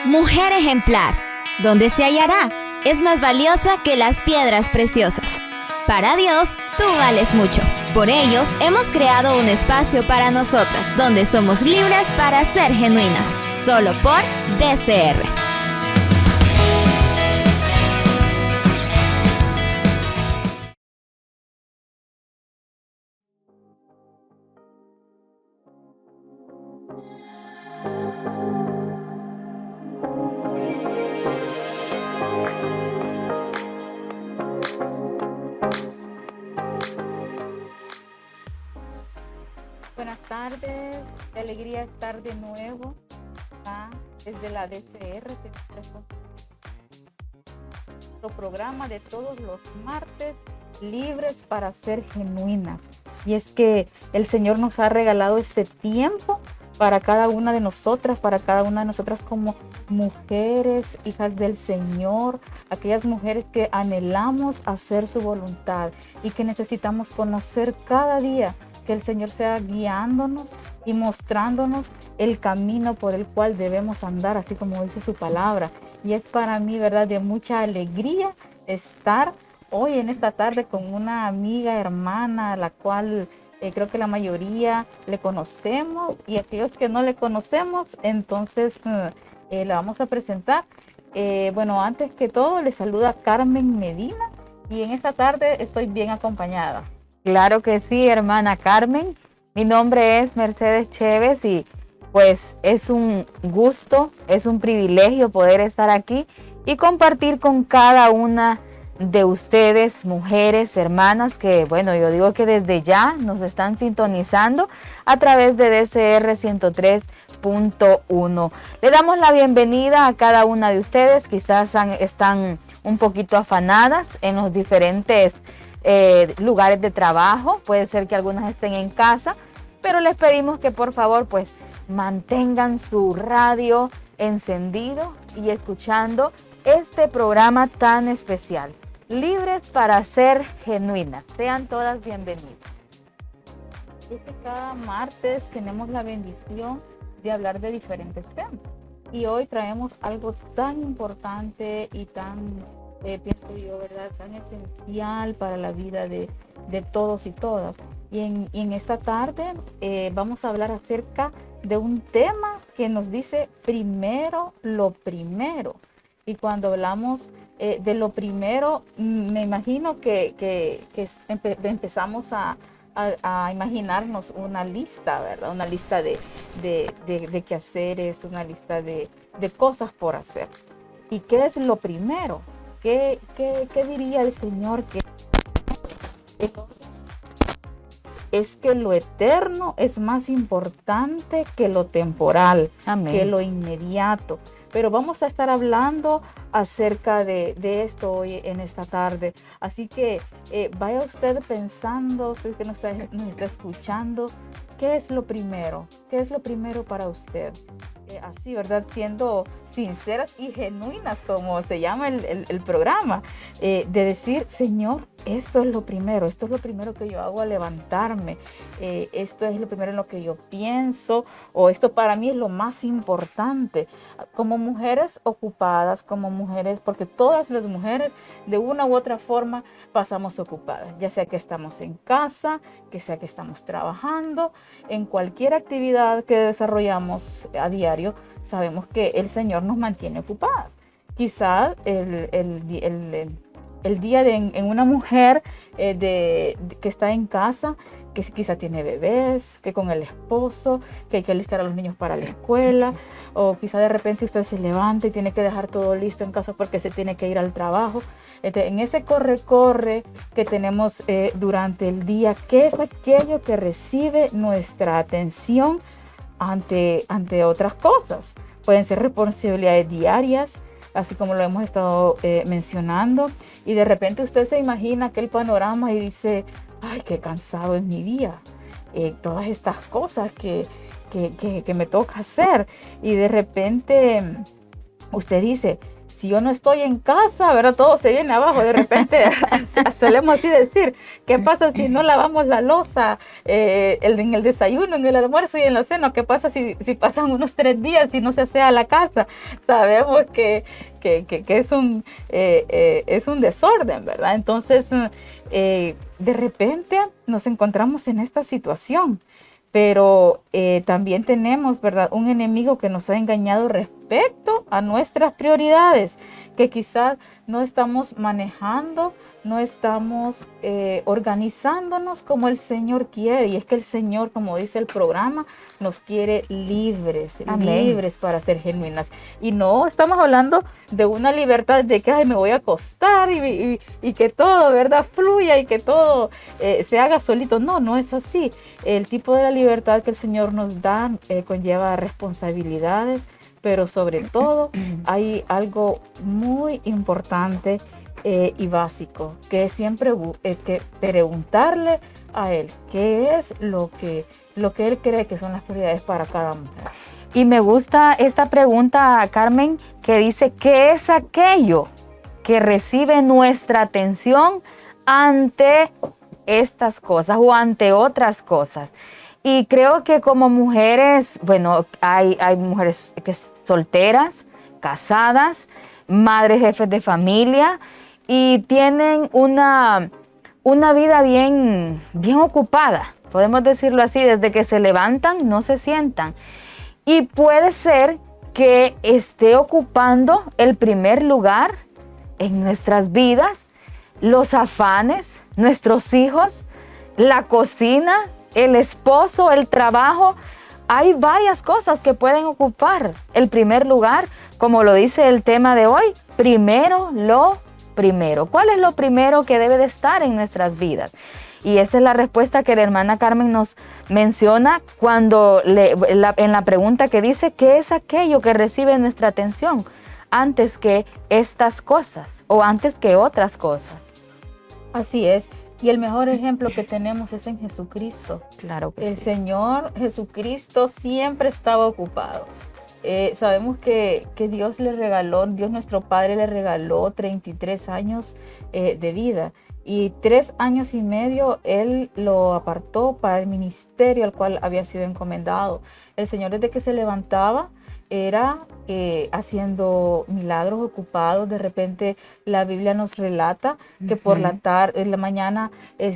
Mujer ejemplar, ¿dónde se hallará? Es más valiosa que las piedras preciosas. Para Dios, tú vales mucho. Por ello, hemos creado un espacio para nosotras, donde somos libres para ser genuinas, solo por DCR. Buenas tardes, qué alegría estar de nuevo acá desde la DCR, nuestro programa de todos los martes, libres para ser genuinas. Y es que el Señor nos ha regalado este tiempo para cada una de nosotras, como mujeres, hijas del Señor, aquellas mujeres que anhelamos hacer su voluntad y que necesitamos conocer cada día, que el Señor sea guiándonos y mostrándonos el camino por el cual debemos andar, así como dice su palabra. Y es para mí, ¿verdad?, de mucha alegría estar hoy en esta tarde con una amiga, hermana, a la cual creo que la mayoría le conocemos, y aquellos que no le conocemos, entonces la vamos a presentar. Bueno, antes que todo, le saluda Carmen Medina, y en esta tarde estoy bien acompañada. Claro que sí, hermana Carmen. Mi nombre es Mercedes Chévez y pues es un gusto, es un privilegio poder estar aquí y compartir con cada una de ustedes, mujeres, hermanas, que bueno, yo digo que desde ya nos están sintonizando a través de DCR 103.1. Le damos la bienvenida a cada una de ustedes. Quizás están un poquito afanadas en los diferentes lugares de trabajo, puede ser que algunas estén en casa, pero les pedimos que por favor pues mantengan su radio encendido y escuchando este programa tan especial, Libres para ser genuinas. Sean todas bienvenidas. Es que cada martes tenemos la bendición de hablar de diferentes temas, y hoy traemos algo tan importante y tan pienso yo, ¿verdad?, tan esencial para la vida de todos y todas. Y en esta tarde vamos a hablar acerca de un tema que nos dice primero lo primero. Y cuando hablamos de lo primero, me imagino que empezamos a imaginarnos una lista, ¿verdad? Una lista de quehaceres, una lista de cosas por hacer. ¿Y qué es lo primero? ¿Qué diría el Señor? Que es que lo eterno es más importante que lo temporal. Amén. Que lo inmediato. Pero vamos a estar hablando acerca de esto hoy en esta tarde. Así que vaya usted pensando, usted que nos está escuchando, ¿qué es lo primero? ¿Qué es lo primero para usted? Así, ¿verdad? Siendo sinceras y genuinas, como se llama el programa, de decir, Señor, esto es lo primero que yo hago al levantarme, esto es lo primero en lo que yo pienso, o esto para mí es lo más importante. Como mujeres ocupadas, como mujeres, porque todas las mujeres de una u otra forma pasamos ocupadas, ya sea que estamos en casa, que sea que estamos trabajando, en cualquier actividad que desarrollamos a diario, sabemos que el Señor nos mantiene ocupadas. Quizás el día en una mujer que está en casa, que quizá tiene bebés, que con el esposo, que hay que alistar a los niños para la escuela, o quizá de repente usted se levanta y tiene que dejar todo listo en casa porque se tiene que ir al trabajo. En ese corre que tenemos durante el día, ¿qué es aquello que recibe nuestra atención ante otras cosas? Pueden ser responsabilidades diarias, así como lo hemos estado mencionando, y de repente usted se imagina aquel panorama y dice, ay, qué cansado es mi día, todas estas cosas que me toca hacer, y de repente usted dice, si yo no estoy en casa, ¿verdad? Todo se viene abajo. De repente solemos así decir, ¿qué pasa si no lavamos la loza en el desayuno, en el almuerzo y en la cena? ¿Qué pasa si pasan unos 3 días y no se asea la casa? Sabemos que es un desorden, ¿verdad? Entonces, de repente nos encontramos en esta situación. Pero también tenemos, ¿verdad?, un enemigo que nos ha engañado respecto a nuestras prioridades, que quizás no estamos manejando, no estamos organizándonos como el Señor quiere. Y es que el Señor, como dice el programa, nos quiere libres, Amén. Libres para ser genuinas. Y no estamos hablando de una libertad de que me voy a acostar y que todo, ¿verdad?, fluya y que todo se haga solito. No, no es así. El tipo de la libertad que el Señor nos da conlleva responsabilidades, pero sobre todo hay algo muy importante y básico, que es siempre que preguntarle a Él qué es lo que Él cree que son las prioridades para cada mujer. Y me gusta esta pregunta, Carmen, que dice, ¿qué es aquello que recibe nuestra atención ante estas cosas o ante otras cosas? Y creo que como mujeres, bueno, hay mujeres que solteras, casadas, madres, jefes de familia, y tienen una vida bien ocupada, podemos decirlo así, desde que se levantan, no se sientan. Y puede ser que esté ocupando el primer lugar en nuestras vidas, los afanes, nuestros hijos, la cocina, el esposo, el trabajo. Hay varias cosas que pueden ocupar el primer lugar, como lo dice el tema de hoy, primero lo primero. ¿Cuál es lo primero que debe de estar en nuestras vidas? Y esa es la respuesta que la hermana Carmen nos menciona cuando en la pregunta que dice, ¿qué es aquello que recibe nuestra atención antes que estas cosas o antes que otras cosas? Así es. Y el mejor ejemplo que tenemos es en Jesucristo. Claro que el sí. Señor Jesucristo siempre estaba ocupado. Sabemos que Dios nuestro Padre le regaló 33 años de vida. Y 3 años y medio Él lo apartó para el ministerio al cual había sido encomendado. El Señor, desde que se levantaba, era haciendo milagros, ocupados. De repente la Biblia nos relata que por la tarde, en la mañana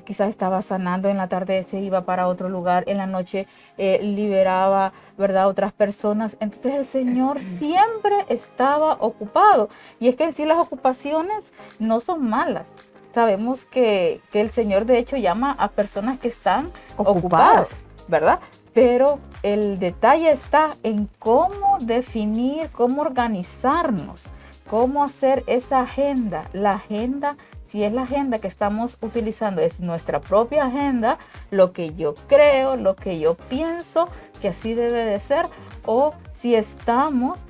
quizás estaba sanando, en la tarde se iba para otro lugar, en la noche liberaba, ¿verdad?, otras personas. Entonces el Señor siempre estaba ocupado. Y es que en sí las ocupaciones no son malas. Sabemos que el Señor de hecho llama a personas que están ocupadas, ¿verdad? Pero el detalle está en cómo definir, cómo organizarnos, cómo hacer esa agenda. La agenda, si es la agenda que estamos utilizando, es nuestra propia agenda, lo que yo creo, lo que yo pienso que así debe de ser, o si estamos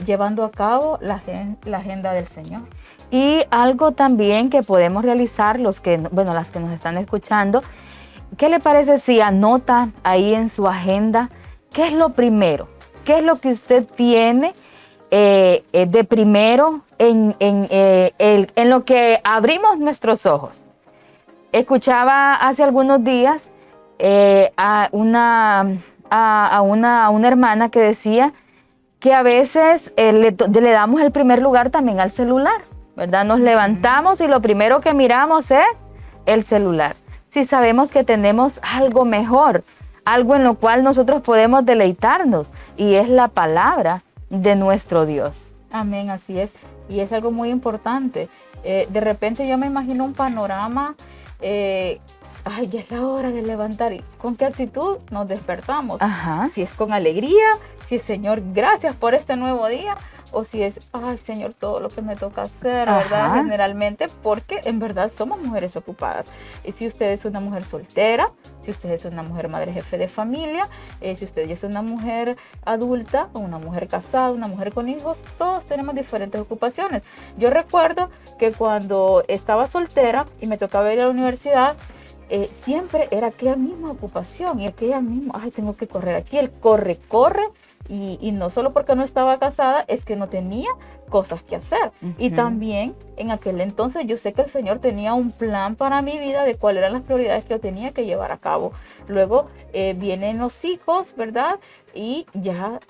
llevando a cabo la agenda del Señor. Y algo también que podemos realizar las que nos están escuchando, ¿qué le parece si anota ahí en su agenda qué es lo primero? ¿Qué es lo que usted tiene de primero en lo que abrimos nuestros ojos? Escuchaba hace algunos días a una hermana que decía que a veces le damos el primer lugar también al celular, ¿verdad? Nos levantamos y lo primero que miramos es el celular. Si sabemos que tenemos algo mejor, algo en lo cual nosotros podemos deleitarnos, y es la palabra de nuestro Dios. Amén, así es. Y es algo muy importante. De repente yo me imagino un panorama, ya es la hora de levantar. ¿Y con qué actitud nos despertamos? Ajá. Si es con alegría, si es, Señor, gracias por este nuevo día, o si es, Señor, todo lo que me toca hacer, ¿verdad? Ajá. Generalmente, porque en verdad somos mujeres ocupadas. Y si usted es una mujer soltera, si usted es una mujer madre jefe de familia, si usted ya es una mujer adulta, una mujer casada, una mujer con hijos, todos tenemos diferentes ocupaciones. Yo recuerdo que cuando estaba soltera y me tocaba ir a la universidad, siempre era aquella misma ocupación y aquella misma, tengo que correr aquí, el corre, y no solo porque no estaba casada, es que no tenía cosas que hacer. Y también en aquel entonces yo sé que el Señor tenía un plan para mi vida de cuáles eran las prioridades que yo tenía que llevar a cabo. Luego vienen los hijos, ¿verdad? Y ya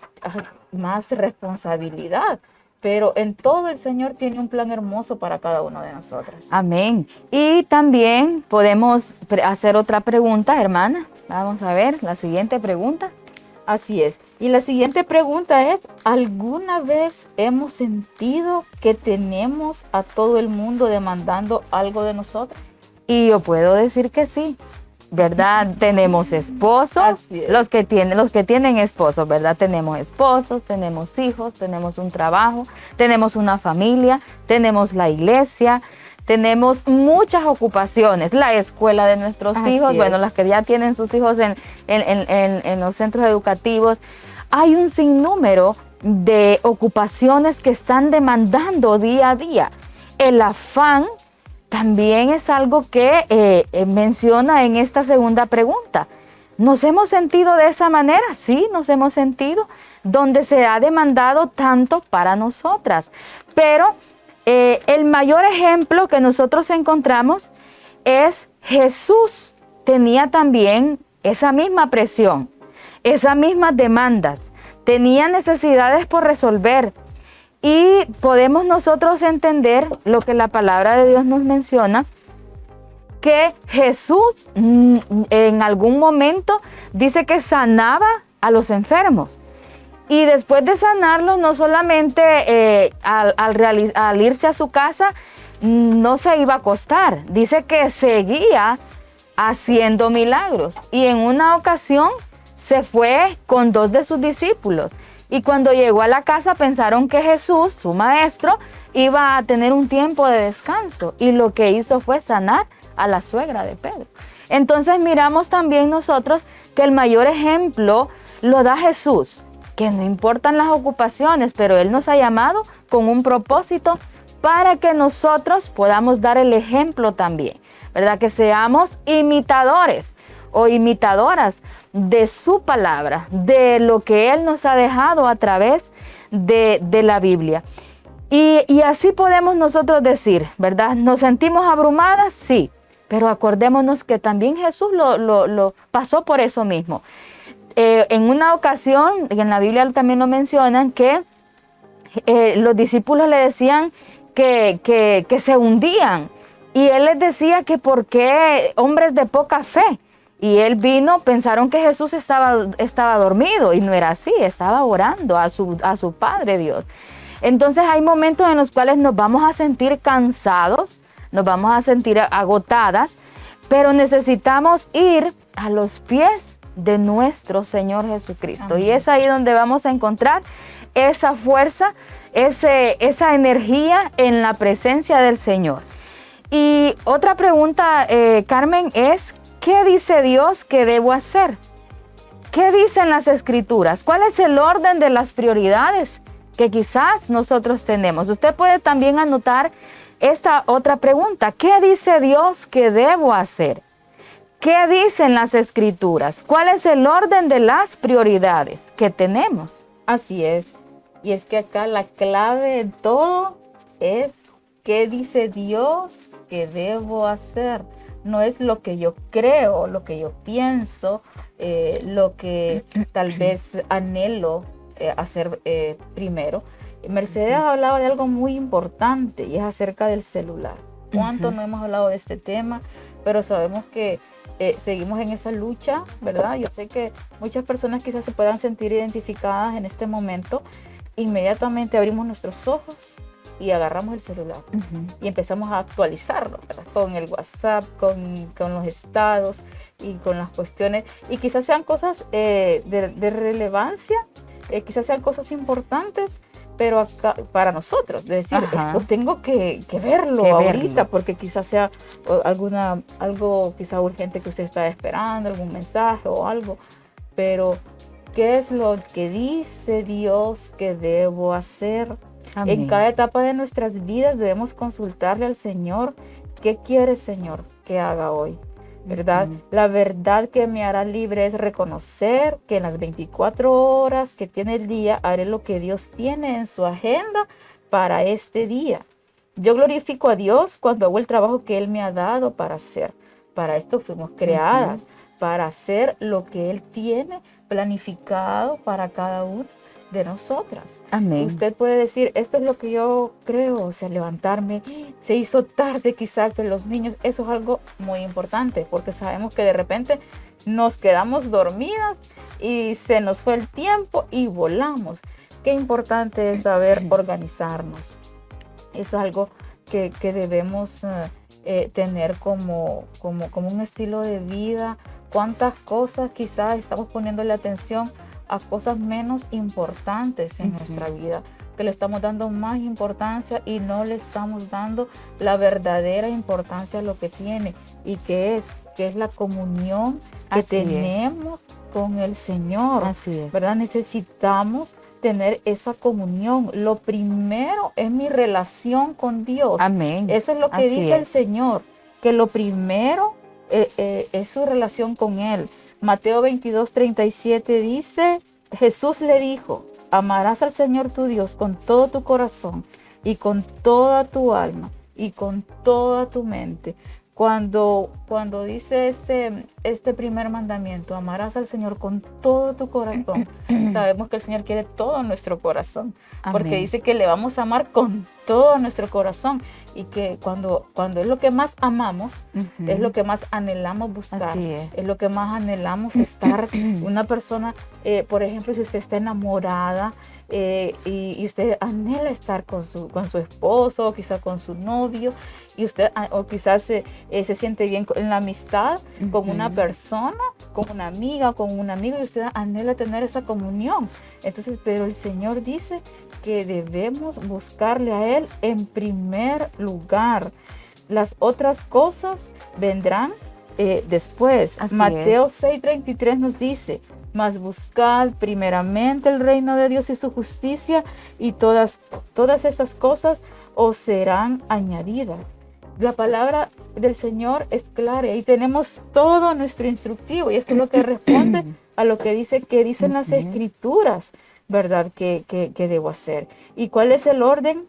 más responsabilidad. Pero en todo el Señor tiene un plan hermoso para cada uno de nosotros. Amén. Y también podemos hacer otra pregunta, hermana. Vamos a ver la siguiente pregunta. Así es. Y la siguiente pregunta es, ¿alguna vez hemos sentido que tenemos a todo el mundo demandando algo de nosotros? Y yo puedo decir que sí, ¿verdad? Tenemos esposos, los que tienen esposos, ¿verdad? Tenemos esposos, tenemos hijos, tenemos un trabajo, tenemos una familia, tenemos la iglesia, tenemos muchas ocupaciones, la escuela de nuestros hijos, bueno, las que ya tienen sus hijos en los centros educativos. Hay un sinnúmero de ocupaciones que están demandando día a día. El afán también es algo que menciona en esta segunda pregunta. ¿Nos hemos sentido de esa manera? Sí, nos hemos sentido, donde se ha demandado tanto para nosotras. Pero el mayor ejemplo que nosotros encontramos es Jesús. Tenía también esa misma presión, esas mismas demandas, tenía necesidades por resolver. Y podemos nosotros entender lo que la palabra de Dios nos menciona, que Jesús en algún momento dice que sanaba a los enfermos. Y después de sanarlos, no solamente al irse a su casa, no se iba a acostar. Dice que seguía haciendo milagros. Y en una ocasión se fue con 2 de sus discípulos. Y cuando llegó a la casa pensaron que Jesús, su maestro, iba a tener un tiempo de descanso. Y lo que hizo fue sanar a la suegra de Pedro. Entonces miramos también nosotros que el mayor ejemplo lo da Jesús, que no importan las ocupaciones, pero Él nos ha llamado con un propósito para que nosotros podamos dar el ejemplo también, ¿verdad? Que seamos imitadores o imitadoras de su palabra, de lo que Él nos ha dejado a través de la Biblia. Y así podemos nosotros decir, ¿verdad? ¿Nos sentimos abrumadas? Sí, pero acordémonos que también Jesús lo pasó por eso mismo. En una ocasión, en la Biblia también lo mencionan, que los discípulos le decían que se hundían. Y Él les decía que por qué hombres de poca fe. Y Él vino, pensaron que Jesús estaba dormido, y no era así, estaba orando a su Padre Dios. Entonces hay momentos en los cuales nos vamos a sentir cansados, nos vamos a sentir agotadas, pero necesitamos ir a los pies de nuestro Señor Jesucristo. Amén. Y es ahí donde vamos a encontrar esa fuerza, esa energía en la presencia del Señor. Y otra pregunta, Carmen, es ¿qué dice Dios que debo hacer? ¿Qué dicen las Escrituras? ¿Cuál es el orden de las prioridades que quizás nosotros tenemos? Usted puede también anotar esta otra pregunta. ¿Qué dice Dios que debo hacer? ¿Qué dicen las Escrituras? ¿Cuál es el orden de las prioridades que tenemos? Así es. Y es que acá la clave de todo es ¿qué dice Dios que debo hacer? No es lo que yo creo, lo que yo pienso, lo que tal vez anhelo hacer primero. Mercedes hablaba de algo muy importante y es acerca del celular. ¿Cuánto no hemos hablado de este tema? Pero sabemos que seguimos en esa lucha, ¿verdad? Yo sé que muchas personas quizás se puedan sentir identificadas en este momento. Inmediatamente abrimos nuestros ojos y agarramos el celular y empezamos a actualizarlo, ¿verdad? Con el WhatsApp, con los estados y con las cuestiones. Y quizás sean cosas de relevancia, quizás sean cosas importantes, pero acá, para nosotros, de decir, esto tengo que verlo ahorita, porque quizás sea algo quizás urgente que usted está esperando, algún mensaje o algo, pero ¿qué es lo que dice Dios que debo hacer? Amén. En cada etapa de nuestras vidas debemos consultarle al Señor, ¿qué quiere, Señor, que haga hoy? ¿verdad? La verdad que me hará libre es reconocer que en las 24 horas que tiene el día haré lo que Dios tiene en su agenda para este día. Yo glorifico a Dios cuando hago el trabajo que Él me ha dado para hacer. Para esto fuimos creadas, para hacer lo que Él tiene planificado para cada uno de nosotras. Amén. Usted puede decir, esto es lo que yo creo, o sea, levantarme, se hizo tarde quizás que los niños, eso es algo muy importante, porque sabemos que de repente nos quedamos dormidas y se nos fue el tiempo y volamos. Qué importante es saber organizarnos. Eso es algo que debemos tener como un estilo de vida. Cuántas cosas quizás estamos poniéndole atención a cosas menos importantes en nuestra vida, que le estamos dando más importancia y no le estamos dando la verdadera importancia a lo que tiene y que es la comunión que tenemos con el Señor. Así es. ¿Verdad? Necesitamos tener esa comunión. Lo primero es mi relación con Dios. Amén. Eso es lo que dice el Señor, que lo primero es su relación con Él. Mateo 22:37 dice, Jesús le dijo, amarás al Señor tu Dios con todo tu corazón y con toda tu alma y con toda tu mente. Cuando dice este primer mandamiento, amarás al Señor con todo tu corazón, sabemos que el Señor quiere todo nuestro corazón, porque Amén. dice que le vamos a amar con todo nuestro corazón y que cuando es lo que más amamos, es lo que más anhelamos buscar, es lo que más anhelamos estar. Una persona, por ejemplo, si usted está enamorada y usted anhela estar con su esposo, o quizás con su novio, y usted o quizás se siente bien en la amistad con una persona, con una amiga, con un amigo, y usted anhela tener esa comunión. Entonces, pero el Señor dice que debemos buscarle a Él en primer lugar. Las otras cosas vendrán después. Así Mateo 6:33 nos dice, mas buscad primeramente el reino de Dios y su justicia, y todas esas cosas os serán añadidas. La palabra del Señor es clara y tenemos todo nuestro instructivo, y esto es lo que responde a lo que dicen las Escrituras, ¿verdad? Que debo hacer. ¿Y cuál es el orden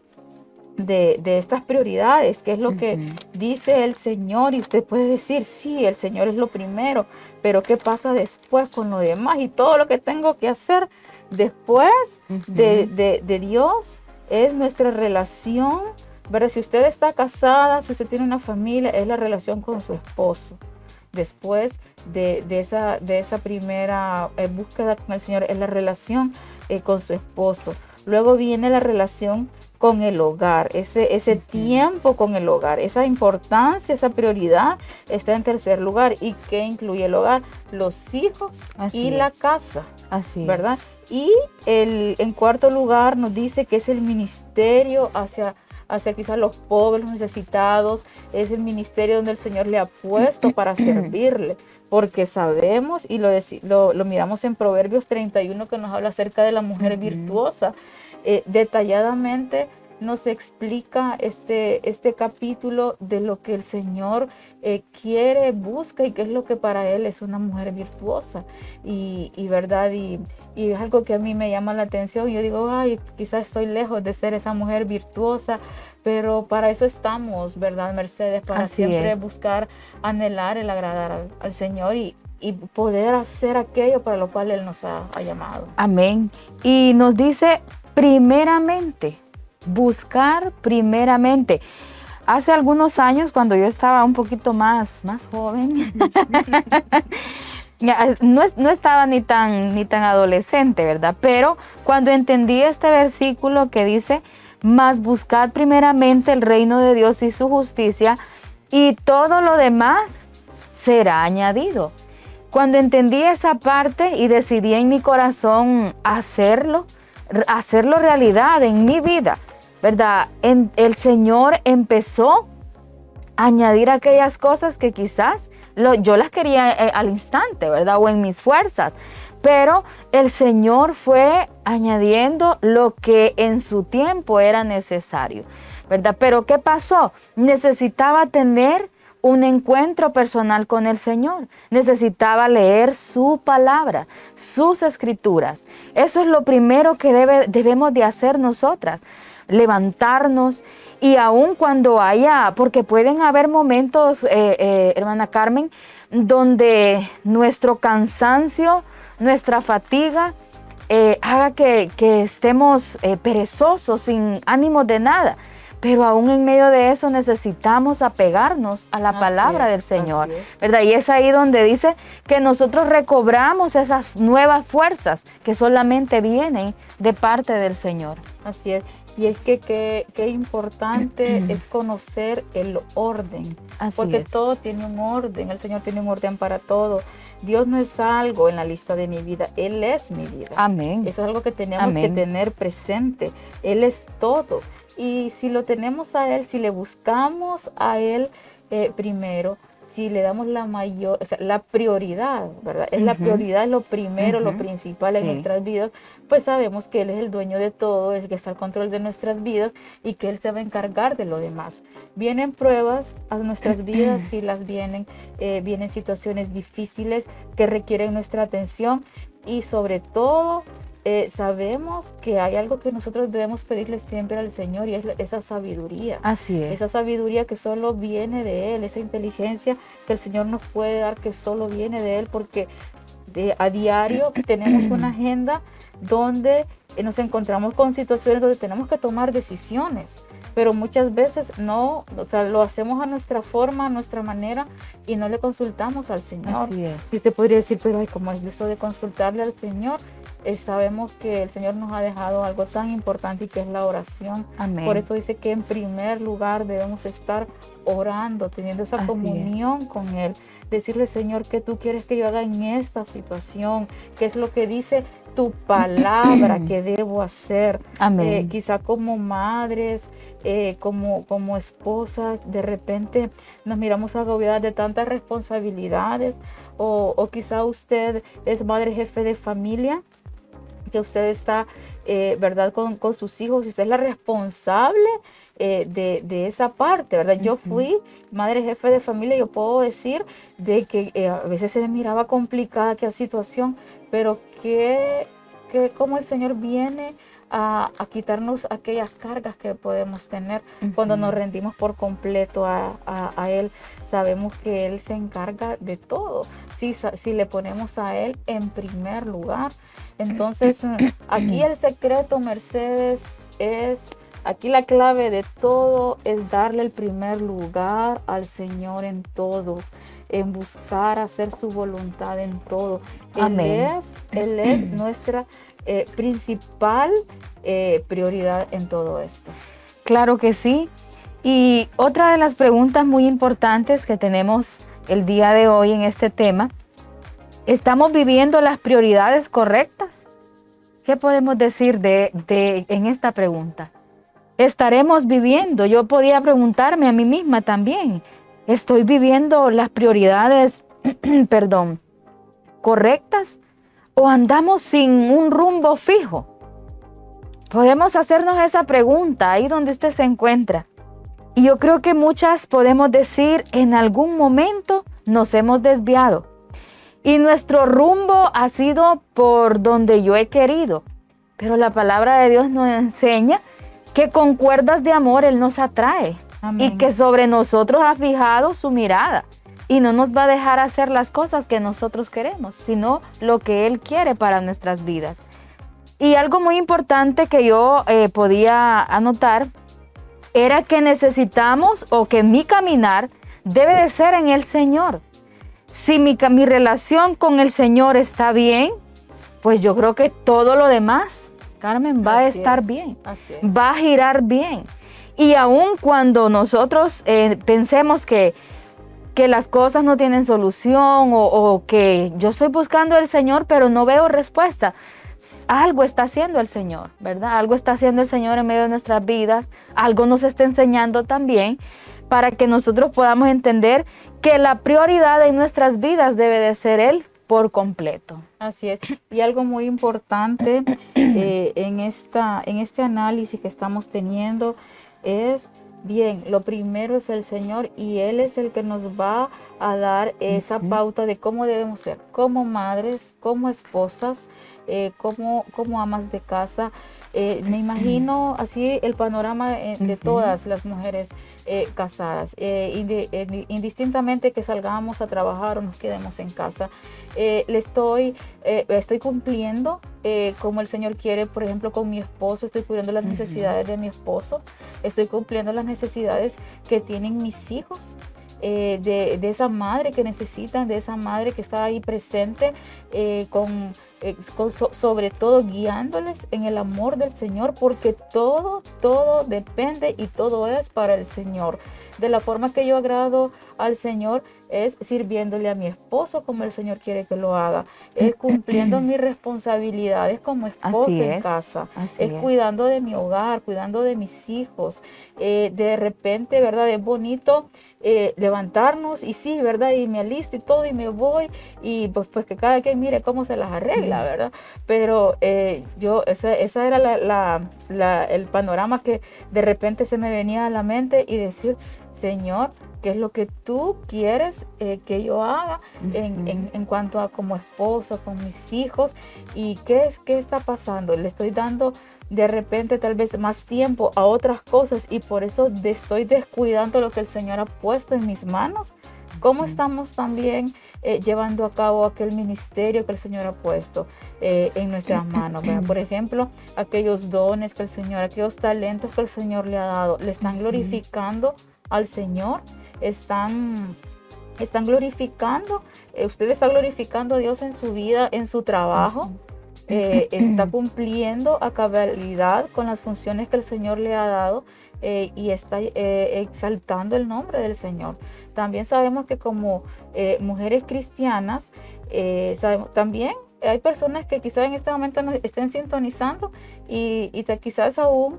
de estas prioridades? ¿Qué es lo que dice el Señor? Y usted puede decir, sí, el Señor es lo primero, pero ¿qué pasa después con lo demás? Y todo lo que tengo que hacer después de Dios es nuestra relación, ¿verdad? Si usted está casada, si usted tiene una familia, es la relación con su esposo. Después de esa primera búsqueda con el Señor, es la relación con su esposo. Luego viene la relación con el hogar, ese tiempo con el hogar, esa importancia, esa prioridad está en tercer lugar. ¿Y qué incluye el hogar? Los hijos y la casa. Así ¿verdad? Y en cuarto lugar nos dice que es el ministerio hacia quizás los pobres, los necesitados. Es el ministerio donde el Señor le ha puesto para servirle, porque sabemos y lo miramos en Proverbios 31, que nos habla acerca de la mujer virtuosa. Detalladamente nos explica este capítulo de lo que el Señor quiere, busca, y qué es lo que para Él es una mujer virtuosa. Y verdad, y es algo que a mí me llama la atención. Yo digo, ay, quizás estoy lejos de ser esa mujer virtuosa, pero para eso estamos, ¿verdad, Mercedes? Para siempre buscar, anhelar el agradar al Señor y poder hacer aquello para lo cual Él nos ha llamado. Amén. Y nos dice primeramente, buscar primeramente. Hace algunos años, cuando yo estaba un poquito más joven, no estaba ni tan adolescente, ¿verdad? Pero cuando entendí este versículo que dice, mas buscad primeramente el reino de Dios y su justicia, y todo lo demás será añadido. Cuando entendí esa parte y decidí en mi corazón hacerlo realidad en mi vida, ¿verdad? El Señor empezó a añadir aquellas cosas que quizás yo las quería al instante, ¿verdad? O en mis fuerzas. Pero el Señor fue añadiendo lo que en su tiempo era necesario, ¿verdad? Pero ¿qué pasó? Necesitaba tener un encuentro personal con el Señor. Necesitaba leer su palabra, sus escrituras. Eso es lo primero que debemos de hacer nosotras. Levantarnos y aun cuando haya, porque pueden haber momentos, hermana Carmen, donde nuestro cansancio, nuestra fatiga, haga que estemos perezosos, sin ánimo de nada. Pero aún en medio de eso necesitamos apegarnos a la palabra del Señor, ¿verdad? Y es ahí donde dice que nosotros recobramos esas nuevas fuerzas que solamente vienen de parte del Señor. Así es. Y es que qué importante es conocer el orden, porque todo tiene un orden, el Señor tiene un orden para todo. Dios no es algo en la lista de mi vida, Él es mi vida. Amén. Eso es algo que tenemos que tener presente. Él es todo. Y si lo tenemos a Él, si le buscamos a Él primero, si le damos la prioridad, ¿verdad? Es la prioridad, es lo primero, lo principal en nuestras vidas, pues sabemos que Él es el dueño de todo, el que está al control de nuestras vidas y que Él se va a encargar de lo demás. Vienen pruebas a nuestras vidas, sí las vienen situaciones difíciles que requieren nuestra atención y sobre todo sabemos que hay algo que nosotros debemos pedirle siempre al Señor y es esa sabiduría. Así es. Esa sabiduría que solo viene de Él, esa inteligencia que el Señor nos puede dar que solo viene de Él, porque a diario tenemos una agenda donde nos encontramos con situaciones donde tenemos que tomar decisiones, pero muchas veces no, lo hacemos a nuestra forma, a nuestra manera y no le consultamos al Señor. Y usted podría decir, pero ¿cómo es eso de consultarle al Señor? Sabemos que el Señor nos ha dejado algo tan importante y que es la oración. Amén. Por eso dice que en primer lugar debemos estar orando, teniendo esa comunión con Él. Decirle, Señor, ¿qué tú quieres que yo haga en esta situación? ¿Qué es lo que dice tu palabra que debo hacer? Amén. Quizá como madres, como esposas, de repente nos miramos agobiadas de tantas responsabilidades, o quizá usted es madre jefe de familia, que usted está, ¿verdad?, con sus hijos, y usted es la responsable de esa parte, ¿verdad? Yo fui madre jefe de familia y yo puedo decir de que a veces se me miraba complicada aquella situación, pero que como el Señor viene a quitarnos aquellas cargas que podemos tener cuando nos rendimos por completo a Él. Sabemos que Él se encarga de todo, si le ponemos a Él en primer lugar. Entonces, aquí el secreto, Mercedes, aquí la clave de todo es darle el primer lugar al Señor en todo, en buscar hacer su voluntad en todo. Amén. Él es nuestra principal prioridad en todo esto. Claro que sí. Y otra de las preguntas muy importantes que tenemos el día de hoy en este tema, ¿estamos viviendo las prioridades correctas? ¿Qué podemos decir en esta pregunta? ¿Estaremos viviendo? Yo podía preguntarme a mí misma también, ¿estoy viviendo las prioridades, correctas? ¿O andamos sin un rumbo fijo? Podemos hacernos esa pregunta ahí donde usted se encuentra. Y yo creo que muchas podemos decir, en algún momento nos hemos desviado. Y nuestro rumbo ha sido por donde yo he querido. Pero la palabra de Dios nos enseña que con cuerdas de amor Él nos atrae. Amén. Y que sobre nosotros ha fijado su mirada. Y no nos va a dejar hacer las cosas que nosotros queremos, sino lo que Él quiere para nuestras vidas. Y algo muy importante que yo podía anotar era que necesitamos, o que mi caminar debe de ser en el Señor. Si mi relación con el Señor está bien, pues yo creo que todo lo demás, Carmen, va a estar bien, va a girar bien. Y aun cuando nosotros pensemos que las cosas no tienen solución, o que yo estoy buscando al Señor pero no veo respuesta, algo está haciendo el Señor, ¿verdad? Algo está haciendo el Señor en medio de nuestras vidas, algo nos está enseñando también para que nosotros podamos entender que la prioridad en nuestras vidas debe de ser Él por completo. Así es. Y algo muy importante en este análisis que estamos teniendo es bien, lo primero es el Señor y Él es el que nos va a dar esa pauta de cómo debemos ser, como madres, como esposas, como amas de casa. Me imagino así el panorama de todas las mujeres casadas, indistintamente que salgamos a trabajar o nos quedemos en casa. Estoy cumpliendo como el Señor quiere, por ejemplo, con mi esposo, estoy cubriendo las necesidades de mi esposo, estoy cumpliendo las necesidades que tienen mis hijos. De esa madre que necesitan, de esa madre que está ahí presente, sobre todo guiándoles en el amor del Señor, porque todo depende y todo es para el Señor. De la forma que yo agrado al Señor es sirviéndole a mi esposo como el Señor quiere que lo haga, es cumpliendo mis responsabilidades como esposa en casa, es cuidando de mi hogar, cuidando de mis hijos. De repente, ¿verdad? Es bonito levantarnos y sí, ¿verdad? Y me alisto y todo y me voy y pues que cada quien mire cómo se las arregla, ¿verdad? Pero esa era el panorama que de repente se me venía a la mente y decir, Señor, ¿qué es lo que tú quieres que yo haga en cuanto a como esposa, con mis hijos? ¿Y qué está pasando? Le estoy dando de repente tal vez más tiempo a otras cosas y por eso estoy descuidando lo que el Señor ha puesto en mis manos. ¿Cómo estamos también llevando a cabo aquel ministerio que el Señor ha puesto en nuestras manos? Por ejemplo, aquellos dones que el Señor, aquellos talentos que el Señor le ha dado, ¿le están glorificando al Señor? ¿Están glorificando? ¿Usted está glorificando a Dios en su vida, en su trabajo? ¿Está cumpliendo a cabalidad con las funciones que el Señor le ha dado? Y está exaltando el nombre del Señor. También sabemos que como mujeres cristianas, también hay personas que quizás en este momento nos estén sintonizando y quizás aún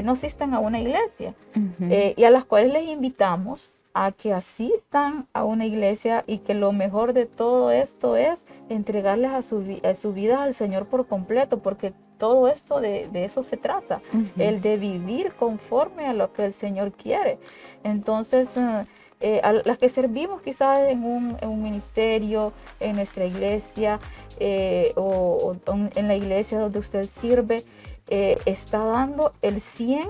no asistan a una iglesia, y a las cuales les invitamos a que asistan a una iglesia y que lo mejor de todo esto es entregarles a su vida al Señor por completo, porque todo esto de eso se trata, el de vivir conforme a lo que el Señor quiere. Entonces, a las que servimos quizás en un ministerio, en nuestra iglesia o en la iglesia donde usted sirve, está dando el 100,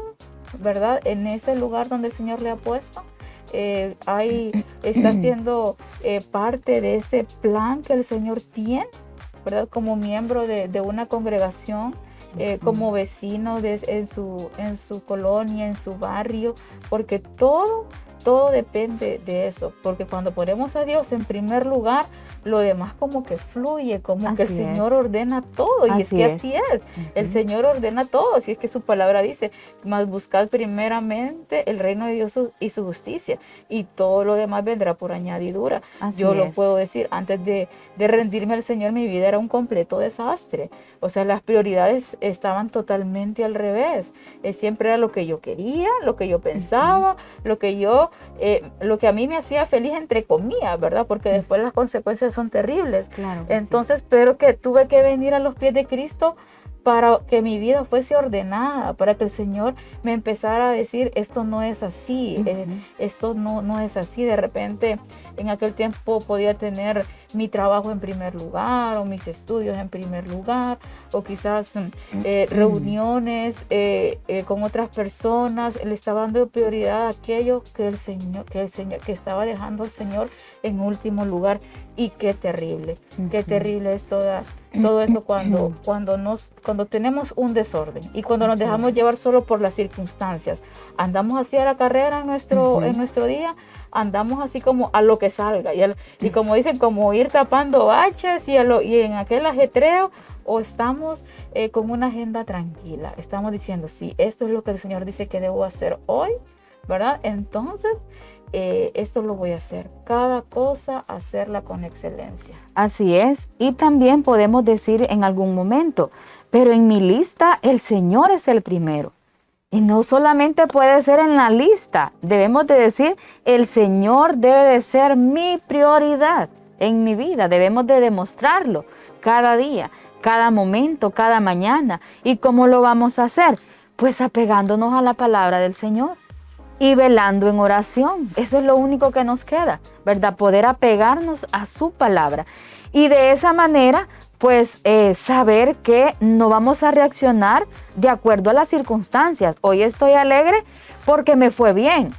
¿verdad? En ese lugar donde el Señor le ha puesto. Está siendo parte de ese plan que el Señor tiene, ¿verdad? Como miembro de una congregación, como vecino en su colonia, en su barrio, porque todo depende de eso, porque cuando ponemos a Dios en primer lugar, lo demás como que fluye, como que el Señor ordena todo, y es que así es, el Señor ordena todo, si es que su palabra dice, mas buscad primeramente el reino de Dios y su justicia, y todo lo demás vendrá por añadidura. Yo lo puedo decir, antes de rendirme al Señor, mi vida era un completo desastre, o sea, las prioridades estaban totalmente al revés, siempre era lo que yo quería, lo que yo pensaba, lo que a mí me hacía feliz, entre comillas, ¿verdad? Porque después las consecuencias son terribles. Claro, entonces, sí. Pero que tuve que venir a los pies de Cristo para que mi vida fuese ordenada, para que el Señor me empezara a decir, esto no es así, esto no es así. De repente, en aquel tiempo podía tener mi trabajo en primer lugar, o mis estudios en primer lugar, o quizás reuniones con otras personas. Le estaba dando prioridad a aquello que que estaba dejando al Señor en último lugar. Y qué terrible es todo eso cuando tenemos un desorden y cuando nos dejamos llevar solo por las circunstancias. Andamos hacia la carrera en nuestro día, andamos así como a lo que salga y como dicen, como ir tapando baches y en aquel ajetreo, o estamos con una agenda tranquila, estamos diciendo, sí, esto es lo que el Señor dice que debo hacer hoy, ¿verdad? Entonces esto lo voy a hacer, cada cosa hacerla con excelencia. Así es, y también podemos decir en algún momento, pero en mi lista el Señor es el primero. Y no solamente puede ser en la lista, debemos de decir, el Señor debe de ser mi prioridad en mi vida, debemos de demostrarlo cada día, cada momento, cada mañana. ¿Y cómo lo vamos a hacer? Pues apegándonos a la palabra del Señor. y velando en oración. Eso es lo único que nos queda, ¿verdad? Poder apegarnos a su palabra. Y de esa manera, pues saber que no vamos a reaccionar de acuerdo a las circunstancias. Hoy estoy alegre porque me fue bien.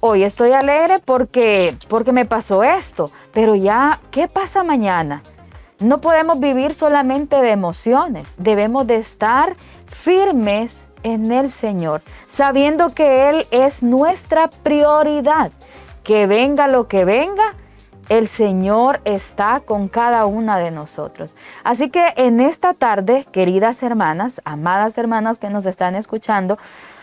Hoy estoy alegre porque me pasó esto. Pero ya, ¿qué pasa mañana? No podemos vivir solamente de emociones. Debemos de estar firmes en el Señor, sabiendo que Él es nuestra prioridad. Que venga lo que venga, el Señor está con cada una de nosotros. Así que en esta tarde, queridas hermanas, amadas hermanas que nos están escuchando,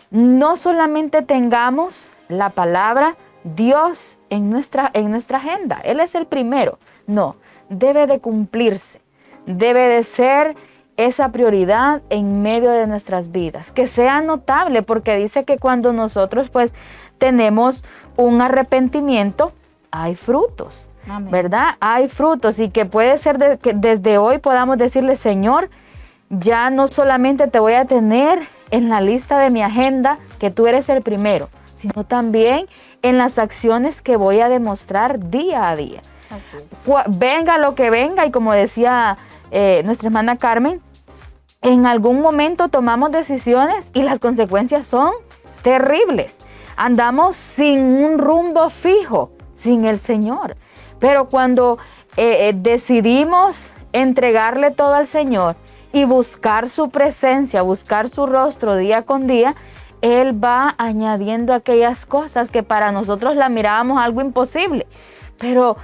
no solamente tengamos la palabra Dios en nuestra agenda. Él es el primero. No, debe de cumplirse. Debe de ser esa prioridad en medio de nuestras vidas. Que sea notable, porque dice que cuando nosotros pues tenemos un arrepentimiento, hay frutos. Amén. ¿Verdad? Hay frutos, y que puede ser que desde hoy podamos decirle: Señor, ya no solamente te voy a tener en la lista de mi agenda, que tú eres el primero, sino también en las acciones que voy a demostrar día a día. Venga lo que venga, y como decía nuestra hermana Carmen, en algún momento tomamos decisiones y las consecuencias son terribles. Andamos sin un rumbo fijo, sin el Señor. Pero cuando decidimos entregarle todo al Señor y buscar su presencia, buscar su rostro día con día, Él va añadiendo aquellas cosas que para nosotros la mirábamos algo imposible. Pero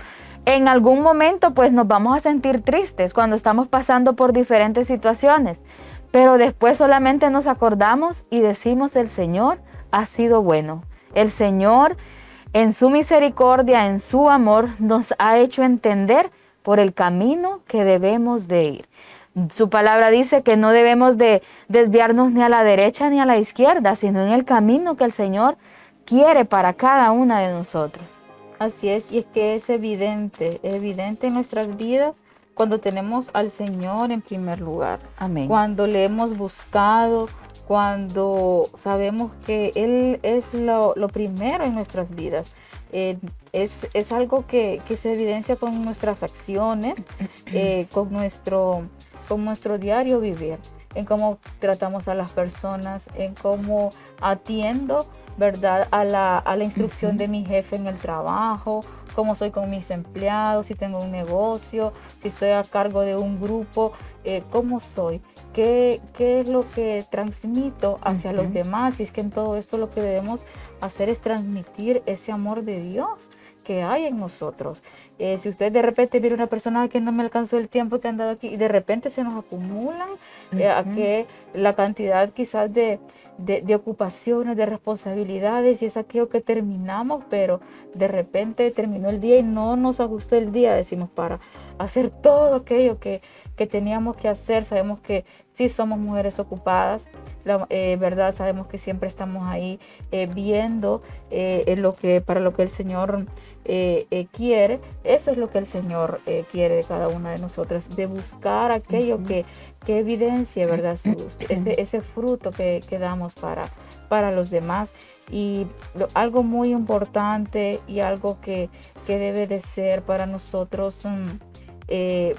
en algún momento pues nos vamos a sentir tristes cuando estamos pasando por diferentes situaciones. Pero después solamente nos acordamos y decimos: el Señor ha sido bueno. El Señor, en su misericordia, en su amor, nos ha hecho entender por el camino que debemos de ir. Su palabra dice que no debemos de desviarnos ni a la derecha ni a la izquierda, sino en el camino que el Señor quiere para cada una de nosotros. Así es, y es que es evidente en nuestras vidas cuando tenemos al Señor en primer lugar. Amén. Cuando le hemos buscado, cuando sabemos que Él es lo primero en nuestras vidas. Es algo que se evidencia con nuestras acciones, con nuestro diario vivir, en cómo tratamos a las personas, en cómo atiendo, ¿verdad?, a la instrucción de mi jefe en el trabajo, cómo soy con mis empleados, si tengo un negocio, si estoy a cargo de un grupo, cómo soy, qué es lo que transmito hacia los demás. Y es que en todo esto lo que debemos hacer es transmitir ese amor de Dios que hay en nosotros. Si usted de repente mira una persona que no me alcanzó el tiempo que han dado aquí, y de repente se nos acumulan a que la cantidad quizás de ocupaciones, de responsabilidades, y es aquello que terminamos, pero de repente terminó el día y no nos ajustó el día, decimos, para hacer todo aquello que teníamos que hacer. Sabemos que sí somos mujeres ocupadas, ¿verdad? Sabemos que siempre estamos ahí viendo para lo que el Señor quiere. Eso es lo que el Señor quiere de cada una de nosotras, de buscar aquello que evidencie, ¿verdad?, ese fruto que damos para los demás. Y algo muy importante y algo que debe de ser para nosotros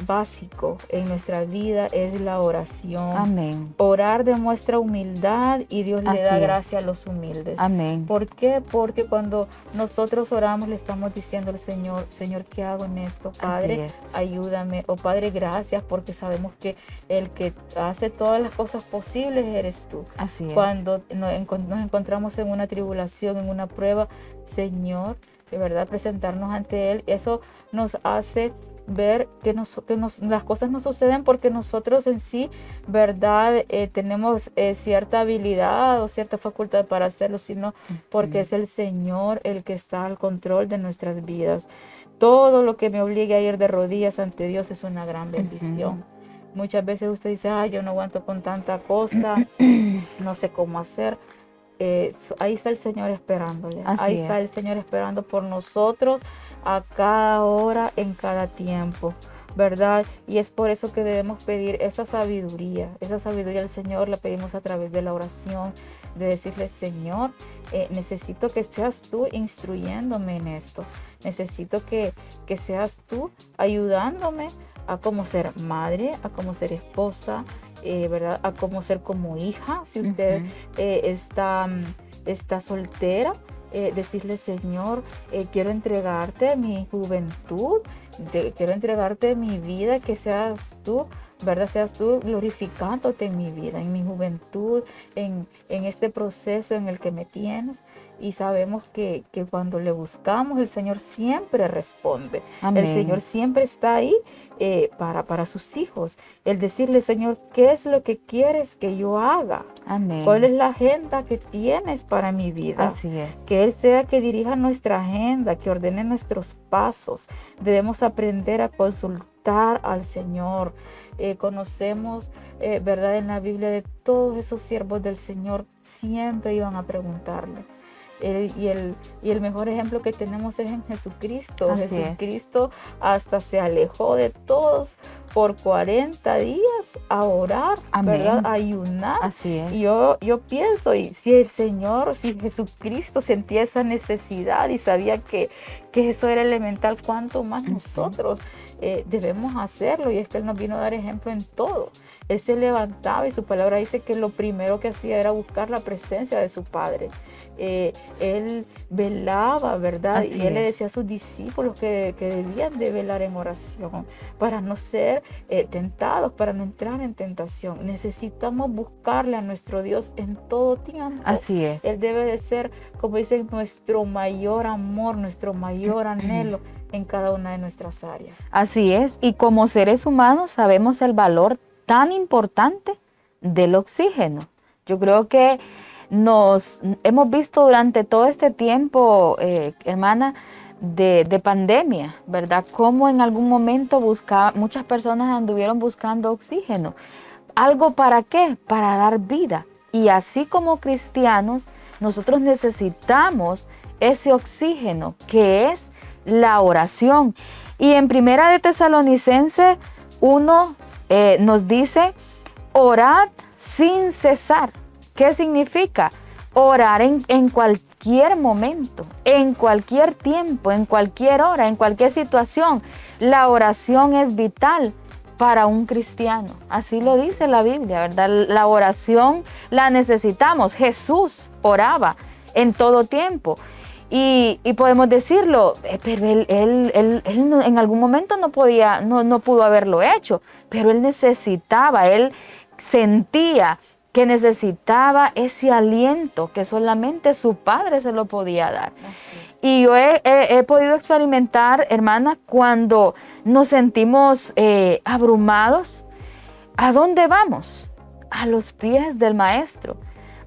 básico en nuestra vida es la oración. Amén. Orar demuestra humildad y Dios le da Así gracia es. a los humildes. Amén. ¿Por qué? Porque cuando nosotros oramos le estamos diciendo al Señor: Señor, ¿qué hago en esto? Padre, ayúdame. O Padre, gracias, porque sabemos que el que hace todas las cosas posibles eres tú. Así es. Cuando nos encontramos en una tribulación, en una prueba, Señor, de verdad presentarnos ante Él, eso nos hace ver que las cosas no suceden porque nosotros en sí, ¿verdad?, tenemos cierta habilidad o cierta facultad para hacerlo, sino porque es el Señor el que está al control de nuestras vidas. Todo lo que me obligue a ir de rodillas ante Dios es una gran bendición. Muchas veces usted dice: yo no aguanto con tanta cosa, no sé cómo hacer. Ahí está el Señor esperándole. Ahí está el Señor esperando por nosotros a cada hora, en cada tiempo. ¿verdad? Y es por eso que debemos pedir esa sabiduría al Señor la pedimos a través de la oración, de decirle, Señor, necesito que seas tú instruyéndome en esto, necesito que seas tú ayudándome a cómo ser madre, a cómo ser esposa, ¿verdad? A cómo ser como hija, si usted está soltera, decirle, Señor, quiero entregarte mi juventud, quiero entregarte mi vida, que seas tú, ¿verdad? Seas tú glorificándote en mi vida, en mi juventud, en este proceso en el que me tienes. Y sabemos que cuando le buscamos, el Señor siempre responde. Amén. El Señor siempre está ahí para sus hijos. El decirle, Señor, ¿qué es lo que quieres que yo haga? Amén. ¿Cuál es la agenda que tienes para mi vida? Así es. Que Él sea que dirija nuestra agenda, que ordene nuestros pasos. Debemos aprender a consultar al Señor. Conocemos, ¿verdad? En la Biblia de todos esos siervos del Señor, siempre iban a preguntarle. Y el mejor ejemplo que tenemos es en Jesucristo. Así Jesucristo hasta se alejó de todos por 40 días a orar, amén, ¿verdad? A ayunar. Así es. Y yo pienso, y si Jesucristo sentía esa necesidad y sabía que eso era elemental, ¿cuánto más nosotros debemos hacerlo? Y es que Él nos vino a dar ejemplo en todo. Él se levantaba y su palabra dice que lo primero que hacía era buscar la presencia de su Padre. Él velaba, ¿verdad? Así y Él le es. decía a sus discípulos que debían de velar en oración para no ser tentados, para no entrar en tentación. Necesitamos buscarle a nuestro Dios en todo tiempo. Así es. Él debe de ser, como dicen, nuestro mayor amor, nuestro mayor anhelo en cada una de nuestras áreas. Así es, y como seres humanos sabemos el valor tan importante del oxígeno. Yo creo que nos hemos visto durante todo este tiempo, hermana, de pandemia, ¿verdad? Cómo en algún momento muchas personas anduvieron buscando oxígeno. ¿Algo para qué? Para dar vida. Y así como cristianos, nosotros necesitamos ese oxígeno que es la oración. Y en Primera de Tesalonicenses 1 nos dice, orad sin cesar. ¿Qué significa? Orar en cualquier momento, en cualquier tiempo, en cualquier hora, en cualquier situación. La oración es vital para un cristiano. Así lo dice la Biblia, ¿verdad? La oración la necesitamos. Jesús oraba en todo tiempo. Y podemos decirlo, pero él en algún momento no pudo haberlo hecho, pero él necesitaba, él sentía que necesitaba ese aliento que solamente su Padre se lo podía dar. Y yo he podido experimentar, hermana, cuando nos sentimos abrumados, ¿a dónde vamos? A los pies del Maestro.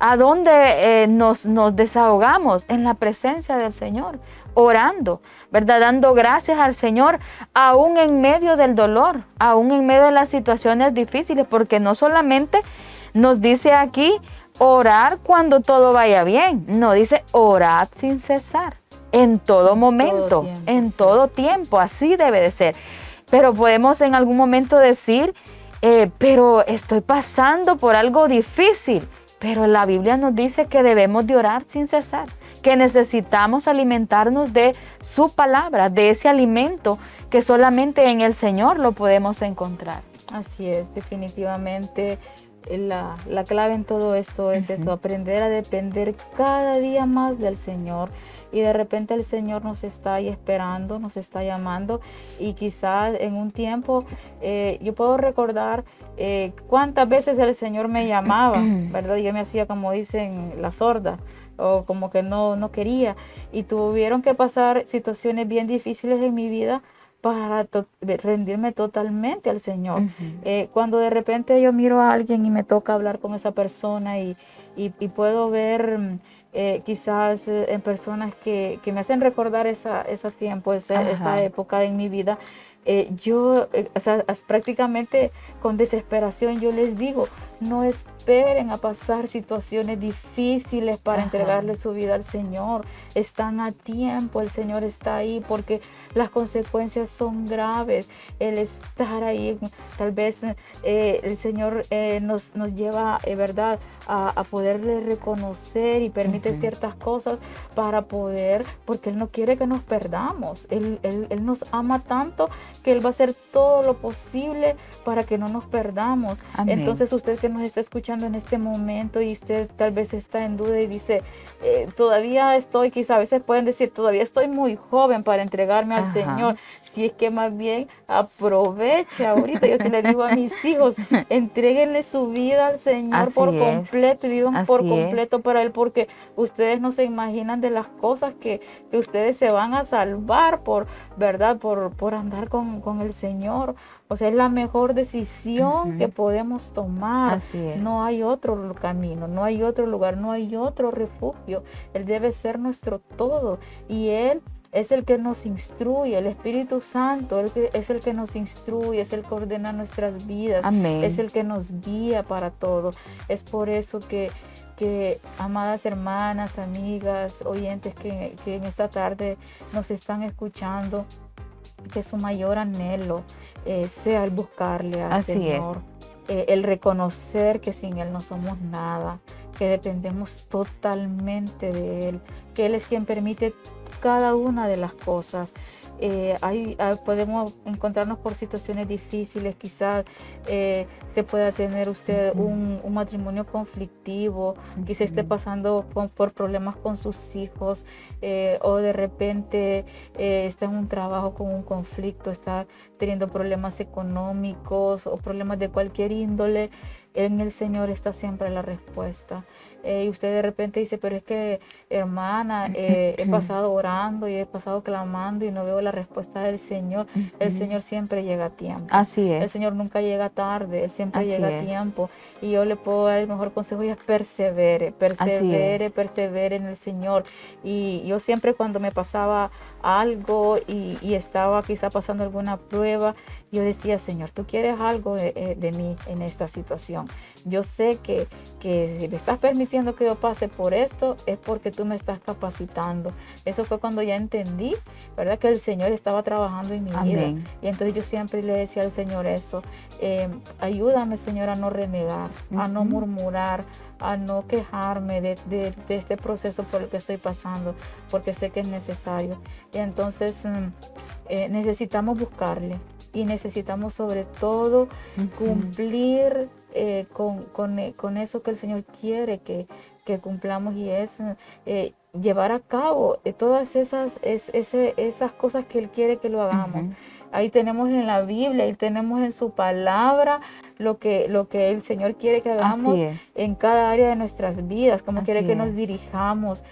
¿A dónde nos desahogamos? En la presencia del Señor, orando, ¿verdad? Dando gracias al Señor, aún en medio del dolor, aún en medio de las situaciones difíciles, porque no solamente nos dice aquí orar cuando todo vaya bien, no, dice orad sin cesar, en todo momento, en todo tiempo, así debe de ser. Pero podemos en algún momento decir, pero estoy pasando por algo difícil. Pero la Biblia nos dice que debemos de orar sin cesar, que necesitamos alimentarnos de su palabra, de ese alimento que solamente en el Señor lo podemos encontrar. Así es, definitivamente la clave en todo esto es esto, aprender a depender cada día más del Señor. Y de repente el Señor nos está ahí esperando, nos está llamando, y quizás en un tiempo yo puedo recordar cuántas veces el Señor me llamaba, ¿verdad? Y yo me hacía, como dicen, la sorda, o como que no quería, y tuvieron que pasar situaciones bien difíciles en mi vida para rendirme totalmente al Señor. Cuando de repente yo miro a alguien y me toca hablar con esa persona y puedo ver quizás en personas que me hacen recordar ese tiempo, esa época en mi vida, yo prácticamente con desesperación yo les digo, no esperen a pasar situaciones difíciles para entregarle su vida al Señor. Están a tiempo, el Señor está ahí, porque las consecuencias son graves. El estar ahí, tal vez el Señor nos lleva, ¿verdad?, a poderle reconocer y permite ciertas cosas para poder, porque Él no quiere que nos perdamos. Él nos ama tanto que Él va a hacer todo lo posible para que no nos perdamos. Amén. Entonces, usted que nos está escuchando en este momento y usted tal vez está en duda y dice, todavía estoy, quizá a veces pueden decir, todavía estoy muy joven para entregarme al Señor. Si es que más bien aproveche ahorita, yo se le digo a mis hijos, entréguenle su vida al Señor por completo y vivan por completo para Él, porque ustedes no se imaginan de las cosas que ustedes se van a salvar por, ¿verdad?, por andar con el Señor. O sea, es la mejor decisión que podemos tomar. No hay otro camino, no hay otro lugar, no hay otro refugio. Él debe ser nuestro todo, y Él es el que nos instruye. El Espíritu Santo es el que nos instruye, es el que ordena nuestras vidas. Amén. Es el que nos guía para todo. Es por eso que amadas hermanas, amigas, oyentes que en esta tarde nos están escuchando, que su mayor anhelo sea el buscarle al Señor, el reconocer que sin Él no somos nada, que dependemos totalmente de Él, que Él es quien permite cada una de las cosas. Podemos encontrarnos por situaciones difíciles, quizás se pueda tener usted un matrimonio conflictivo, quizás esté pasando por problemas con sus hijos, o de repente está en un trabajo con un conflicto, está teniendo problemas económicos o problemas de cualquier índole. En el Señor está siempre la respuesta. Y usted de repente dice, pero es que, hermana, he pasado orando y he pasado clamando y no veo la respuesta del Señor. El Señor siempre llega a tiempo. Así es. El Señor nunca llega tarde, Él siempre llega a tiempo. Y yo le puedo dar el mejor consejo, y es persevere en el Señor. Y yo siempre, cuando me pasaba algo y estaba quizá pasando alguna prueba, yo decía, Señor, tú quieres algo de mí en esta situación. Yo sé que si me estás permitiendo que yo pase por esto, es porque tú me estás capacitando. Eso fue cuando ya entendí, ¿verdad?, que el Señor estaba trabajando en mi vida. Y entonces yo siempre le decía al Señor eso, ayúdame, Señor, a no renegar, a no murmurar, a no quejarme de este proceso por el que estoy pasando, porque sé que es necesario. Y entonces necesitamos buscarle, y necesitamos sobre todo cumplir con eso que el Señor quiere que cumplamos, y es llevar a cabo todas esas cosas que Él quiere que lo hagamos. Ahí tenemos en la Biblia, ahí tenemos en su palabra lo que el Señor quiere que hagamos en cada área de nuestras vidas, como quiere que nos dirijamos.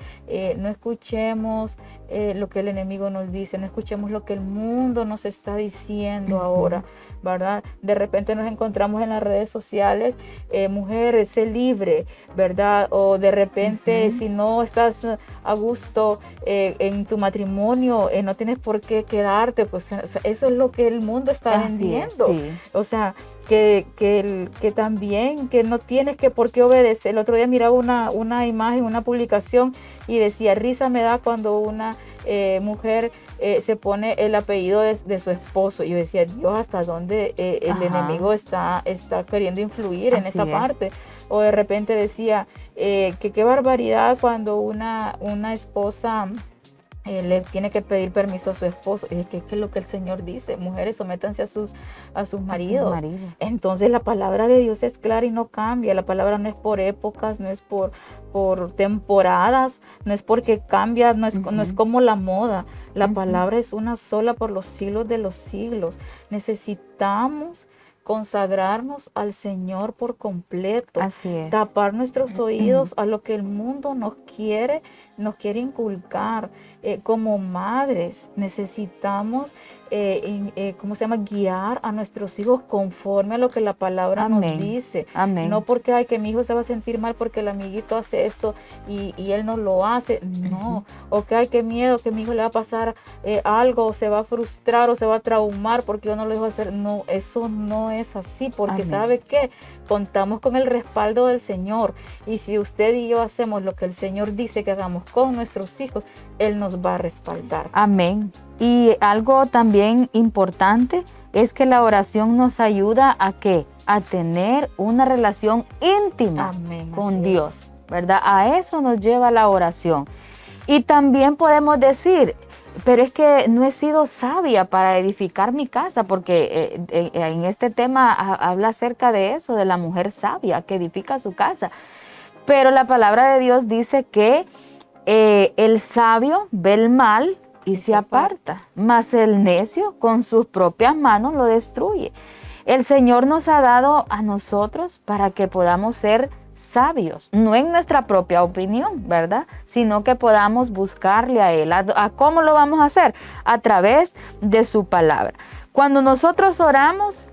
No escuchemos lo que el enemigo nos dice, no escuchemos lo que el mundo nos está diciendo ahora, ¿verdad? De repente nos encontramos en las redes sociales, mujer, sé libre, ¿verdad? O de repente, si no estás a gusto en tu matrimonio, no tienes por qué quedarte, pues eso es lo que el mundo está vendiendo. O sea, que también, que no tienes que por qué obedecer. El otro día miraba una imagen, una publicación, y decía, risa me da cuando una mujer se pone el apellido de su esposo. Y yo decía, Dios, ¿hasta dónde el enemigo está queriendo influir en esa parte? O de repente decía, que qué barbaridad cuando una esposa le tiene que pedir permiso a su esposo. Y es que es lo que el Señor dice, mujeres, sométanse a sus maridos. Entonces la palabra de Dios es clara y no cambia. La palabra no es por épocas, no es por temporadas, no es porque cambia, no es como la moda. La palabra es una sola por los siglos de los siglos. Necesitamos consagrarnos al Señor por completo, tapar nuestros oídos a lo que el mundo nos quiere inculcar. Como madres necesitamos ¿cómo se llama? Guiar a nuestros hijos conforme a lo que la palabra Amén. nos dice. Amén. No porque ay, que mi hijo se va a sentir mal porque el amiguito hace esto y él no lo hace. No. O que hay que miedo que mi hijo le va a pasar algo, o se va a frustrar o se va a traumar porque yo no lo dejo hacer. No, eso no es así, porque Amén. ¿sabe qué? Contamos con el respaldo del Señor. Y si usted y yo hacemos lo que el Señor dice que hagamos con nuestros hijos, Él nos va a respaldar. Amén. Y algo también importante es que la oración nos ayuda a ¿qué? A tener una relación íntima Amén, con así Dios, ¿verdad? A eso nos lleva la oración. Y también podemos decir, pero es que no he sido sabia para edificar mi casa, porque en este tema habla acerca de eso, de la mujer sabia que edifica su casa. Pero la palabra de Dios dice que el sabio ve el mal y se aparta, mas el necio con sus propias manos lo destruye. El Señor nos ha dado a nosotros para que podamos ser sabios, no en nuestra propia opinión, ¿verdad? Sino que podamos buscarle a Él. ¿A cómo lo vamos a hacer? A través de su palabra. Cuando nosotros oramos,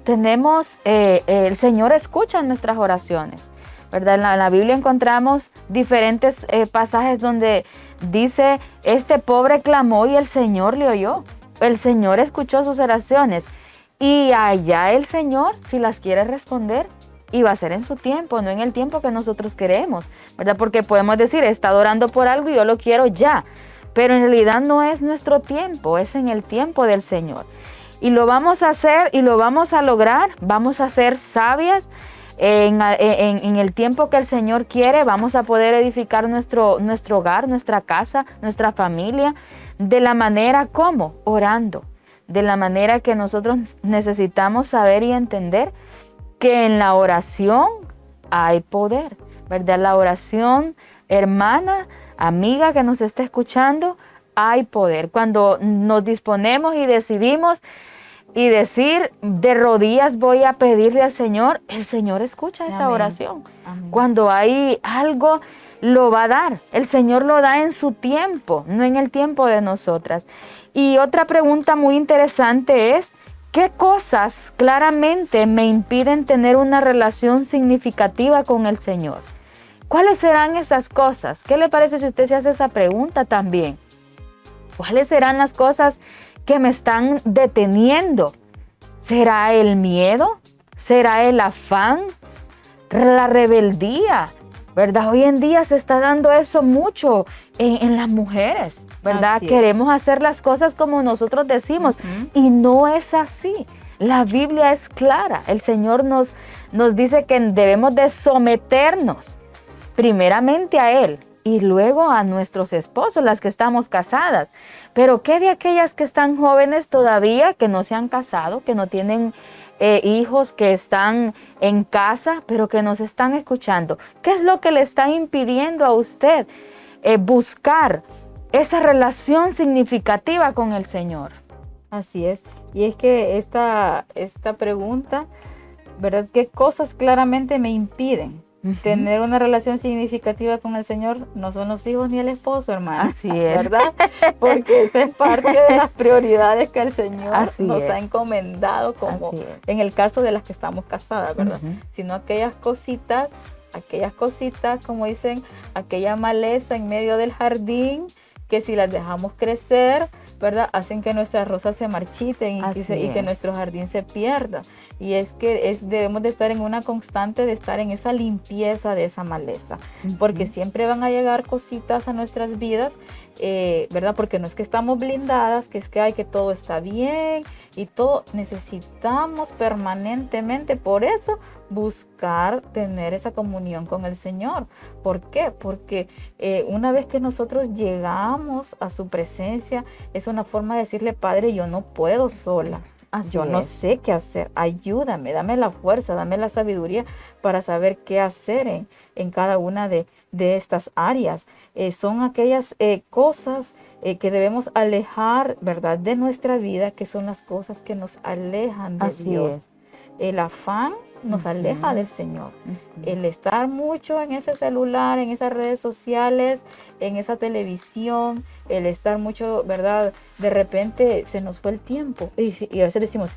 el Señor escucha nuestras oraciones, ¿verdad? En la Biblia encontramos diferentes pasajes donde dice, este pobre clamó y el Señor le oyó. El Señor escuchó sus oraciones y allá el Señor, si las quiere responder, y va a ser en su tiempo, no en el tiempo que nosotros queremos, ¿verdad? Porque podemos decir, he estado orando por algo y yo lo quiero ya, pero en realidad no es nuestro tiempo, es en el tiempo del Señor. Y lo vamos a hacer y lo vamos a lograr, vamos a ser sabias en el tiempo que el Señor quiere, vamos a poder edificar nuestro hogar, nuestra casa, nuestra familia, de la manera como, orando, de la manera que nosotros necesitamos saber y entender que en la oración hay poder, ¿verdad? La oración, hermana, amiga que nos está escuchando, hay poder. Cuando nos disponemos y decidimos y decir, de rodillas voy a pedirle al Señor, el Señor escucha esa oración. Amén. Cuando hay algo, lo va a dar. El Señor lo da en su tiempo, no en el tiempo de nosotras. Y otra pregunta muy interesante es, ¿qué cosas claramente me impiden tener una relación significativa con el Señor? ¿Cuáles serán esas cosas? ¿Qué le parece si usted se hace esa pregunta también? ¿Cuáles serán las cosas que me están deteniendo? ¿Será el miedo? ¿Será el afán? ¿La rebeldía? ¿Verdad? Hoy en día se está dando eso mucho en las mujeres, ¿verdad? Queremos hacer las cosas como nosotros decimos y no es así. La Biblia es clara. El Señor nos dice que debemos de someternos primeramente a Él y luego a nuestros esposos, las que estamos casadas. Pero ¿qué de aquellas que están jóvenes todavía, que no se han casado, que no tienen hijos, que están en casa, pero que nos están escuchando? ¿Qué es lo que le está impidiendo a usted buscar esa relación significativa con el Señor? Así es. Y es que esta pregunta, ¿verdad? ¿Qué cosas claramente me impiden tener una relación significativa con el Señor? No son los hijos ni el esposo, hermana. Así es. ¿Verdad? Porque esa es parte de las prioridades que el Señor nos ha encomendado, como en el caso de las que estamos casadas, ¿verdad? Sino aquellas cositas, como dicen, aquella maleza en medio del jardín, que si las dejamos crecer, ¿verdad? Hacen que nuestras rosas se marchiten y que nuestro jardín se pierda. Y es que debemos de estar en una constante de estar en esa limpieza de esa maleza, porque siempre van a llegar cositas a nuestras vidas, ¿verdad? Porque no es que estamos blindadas, que es que todo está bien y todo. Necesitamos permanentemente, por eso, buscar tener esa comunión con el Señor. ¿Por qué? Porque una vez que nosotros llegamos a su presencia, es una forma de decirle, Padre, yo no puedo sola. Yo no sé qué hacer, ayúdame, dame la fuerza, dame la sabiduría para saber qué hacer en cada una de estas áreas. Son aquellas cosas que debemos alejar, ¿verdad?, de nuestra vida, que son las cosas que nos alejan de Dios. El afán nos aleja del Señor. El estar mucho en ese celular, en esas redes sociales, en esa televisión, el estar mucho, ¿verdad? De repente se nos fue el tiempo y a veces decimos,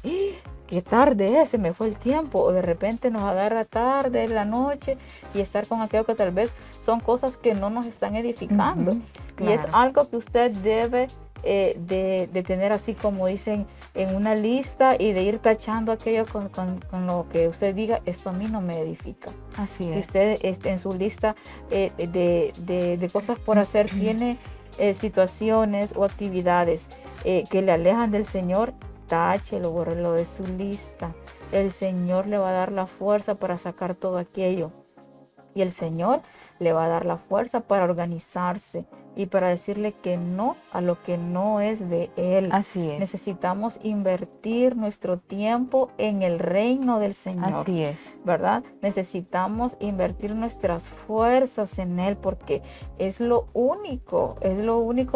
qué tarde es, se me fue el tiempo, o de repente nos agarra tarde en la noche y estar con aquello que tal vez son cosas que no nos están edificando. Claro. Y es algo que usted debe de tener así como dicen en una lista y de ir tachando aquello con lo que usted diga, esto a mí no me edifica. Así Si es. usted en su lista de cosas por hacer tiene situaciones o actividades que le alejan del Señor, táchelo, bórrelo de su lista. El Señor le va a dar la fuerza para sacar todo aquello. Y el Señor le va a dar la fuerza para organizarse y para decirle que no a lo que no es de Él. Así es. Necesitamos invertir nuestro tiempo en el reino del Señor. Así es. ¿Verdad? Necesitamos invertir nuestras fuerzas en Él porque es lo único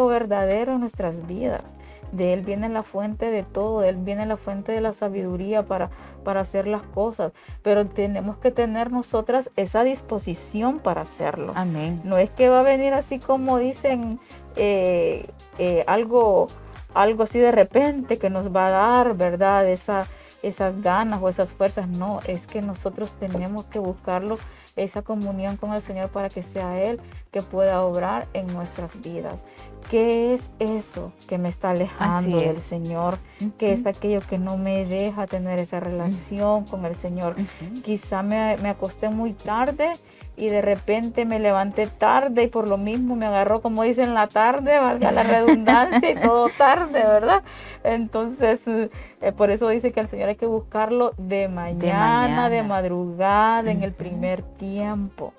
verdadero en nuestras vidas. De Él viene la fuente de todo, de Él viene la fuente de la sabiduría para hacer las cosas, pero tenemos que tener nosotras esa disposición para hacerlo. Amén. No es que va a venir así como dicen, algo así de repente que nos va a dar, ¿verdad? Esas ganas o esas fuerzas. No, es que nosotros tenemos que buscarlo, esa comunión con el Señor para que sea Él que pueda obrar en nuestras vidas. ¿Qué es eso que me está alejando del Señor? ¿Qué es aquello que no me deja tener esa relación con el Señor? Quizá me acosté muy tarde y de repente me levanté tarde y por lo mismo me agarró, como dicen, la tarde, valga la redundancia, y todo tarde, ¿verdad? Entonces, por eso dice que al Señor hay que buscarlo de mañana, de madrugada, en el primer tiempo.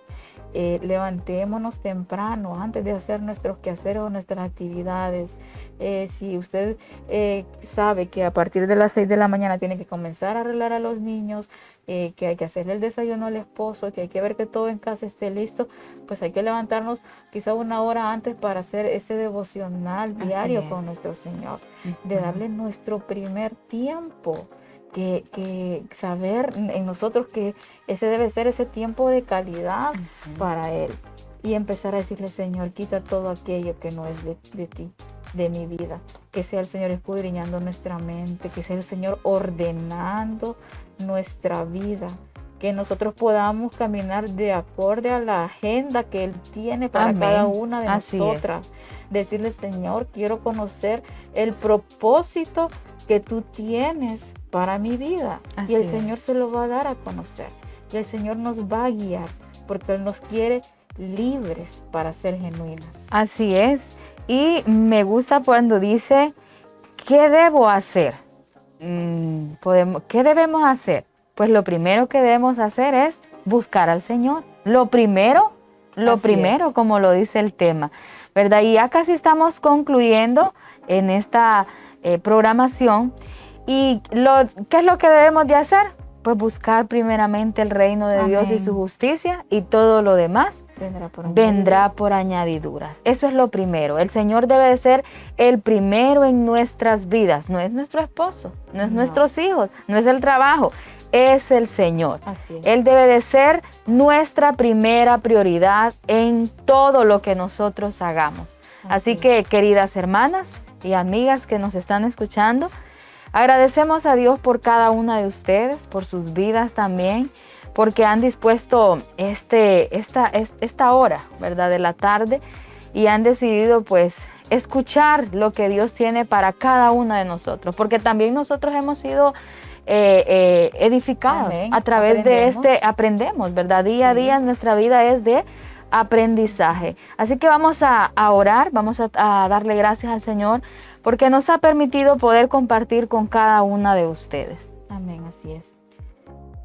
Levantémonos temprano antes de hacer nuestros quehaceres o nuestras actividades. Si usted sabe que a partir de las 6 de la mañana tiene que comenzar a arreglar a los niños, que hay que hacerle el desayuno al esposo, que hay que ver que todo en casa esté listo, pues hay que levantarnos quizá una hora antes para hacer ese devocional diario con nuestro Señor, de darle nuestro primer tiempo. Que saber en nosotros que ese debe ser ese tiempo de calidad para Él. Y empezar a decirle, Señor, quita todo aquello que no es de ti, de mi vida. Que sea el Señor escudriñando nuestra mente, que sea el Señor ordenando nuestra vida. Que nosotros podamos caminar de acorde a la agenda que Él tiene para cada una de nosotras. Decirle, Señor, quiero conocer el propósito que tú tienes para mi vida. Y el Señor se lo va a dar a conocer. Y el Señor nos va a guiar, porque Él nos quiere libres para ser genuinas. Así es. Y me gusta cuando dice, ¿qué debo hacer? ¿Qué debemos hacer? Pues lo primero que debemos hacer es buscar al Señor. Lo primero, como lo dice el tema, ¿verdad? Y ya casi estamos concluyendo en esta programación. ¿Y qué es lo que debemos de hacer? Pues buscar primeramente el reino de Dios y su justicia, y todo lo demás vendrá por añadidura. Eso es lo primero. El Señor debe de ser el primero en nuestras vidas. No es nuestro esposo, no es nuestros hijos, no es el trabajo, es el Señor. Él debe de ser nuestra primera prioridad en todo lo que nosotros hagamos. Así que, queridas hermanas y amigas que nos están escuchando, agradecemos a Dios por cada una de ustedes, por sus vidas también, porque han dispuesto esta hora, ¿verdad?, de la tarde, y han decidido pues escuchar lo que Dios tiene para cada una de nosotros, porque también nosotros hemos sido edificados. A través de aprendemos, ¿verdad? Día a día nuestra vida es de aprendizaje. Así que vamos a orar, vamos a darle gracias al Señor, porque nos ha permitido poder compartir con cada una de ustedes. Amén, así es.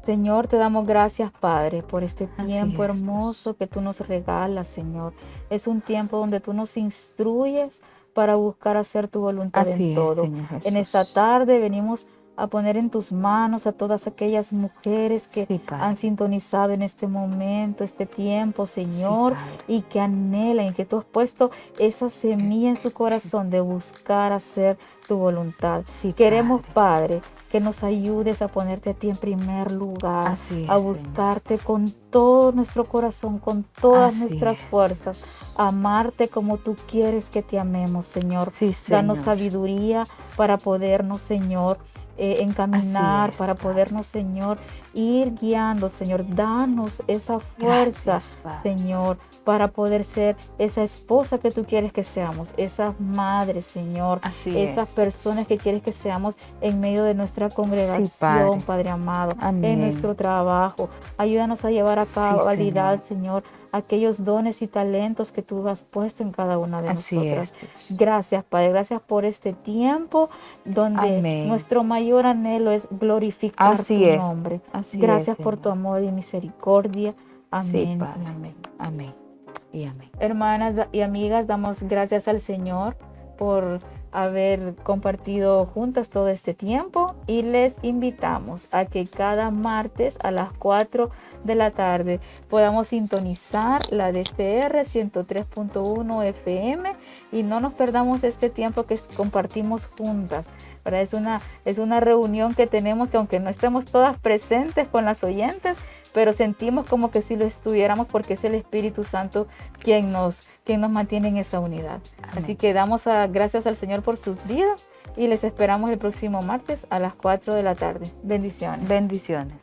Señor, te damos gracias, Padre, por este tiempo hermoso que tú nos regalas, Señor. Es un tiempo donde tú nos instruyes para buscar hacer tu voluntad en todo. En esta tarde venimos a poner en tus manos a todas aquellas mujeres que Sí, Padre. han sintonizado en este momento, este tiempo, Señor, Padre. y que anhelan, y que tú has puesto esa semilla en su corazón de buscar hacer tu voluntad. Sí, Queremos, Padre, que nos ayudes a ponerte a ti en primer lugar, Así es, a buscarte con todo nuestro corazón, con todas Así nuestras es. fuerzas, amarte como tú quieres que te amemos, Señor. Sí, Danos Señor. sabiduría para podernos, Señor, encaminar, Así es, para Padre. podernos, Señor, ir guiando, Señor. Danos esa fuerza, Gracias, Padre. Señor, para poder ser esa esposa que tú quieres que seamos, esas madres, Señor, Así esas es. personas que quieres que seamos en medio de nuestra congregación, Padre. Padre amado, Amén. en nuestro trabajo. Ayúdanos a llevar a cabalidad, Señor, aquellos dones y talentos que tú has puesto en cada una de Así nosotras. es, Dios. Gracias, Padre, gracias por este tiempo donde Amén. nuestro mayor anhelo es glorificar Así tu es. nombre. Así Gracias es, por tu Señor. amor y misericordia. Amén. Sí, y Padre. amén. Amén. Y amén. Hermanas y amigas, damos gracias al Señor por haber compartido juntas todo este tiempo y les invitamos a que cada martes a las 4 de la tarde podamos sintonizar la DCR 103.1 FM y no nos perdamos este tiempo que compartimos juntas. ¿Verdad? Es una reunión que tenemos que aunque no estemos todas presentes con las oyentes, pero sentimos como que si lo estuviéramos porque es el Espíritu Santo quien nos mantiene en esa unidad. Amén. Así que damos gracias al Señor por sus vidas y les esperamos el próximo martes a las 4 de la tarde. Bendiciones. Bendiciones.